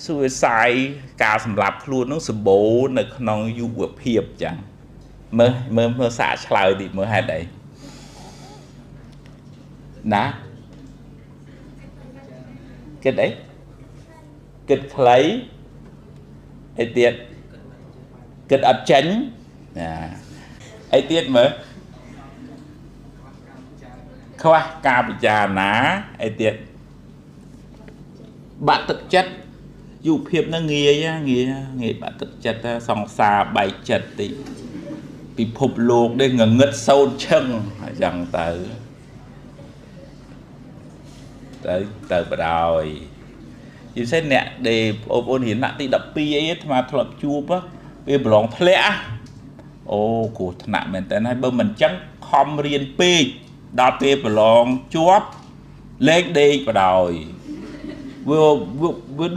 suicide ការសម្លាប់ខ្លួននោះសម្បូរនៅក្នុងយុវភាពចឹងមើលសាកឆ្លើយតិចមើលហេតុអីណាគិតអីគិតខ្លីអីទៀតគិតអត់ចេញអីទៀតមើលខ្វះការពិចារណាអីទៀតបាក់ទឹកចិត្តយុវភាពនឹងងាយបាក់ទឹកចិត្តសង្សារបែកចិត្តតិចពិភពលោកនេះងងឹតសោតឈឹងអញ្ចឹងទៅបដ ாய் ជាពិសេសអ្នកដែលបងប្អូនរៀនថ្នាក់ទី12អីអាត្មាធ្លាប់ជួបពេលប្រឡងធ្លាក់អូគ្រោះថ្នាក់មែនតើហើយបើមិនអញ្ចឹងខំរៀនពេកដល់ពេលប្រឡងជាប់លេខដេកបដ ாய் វា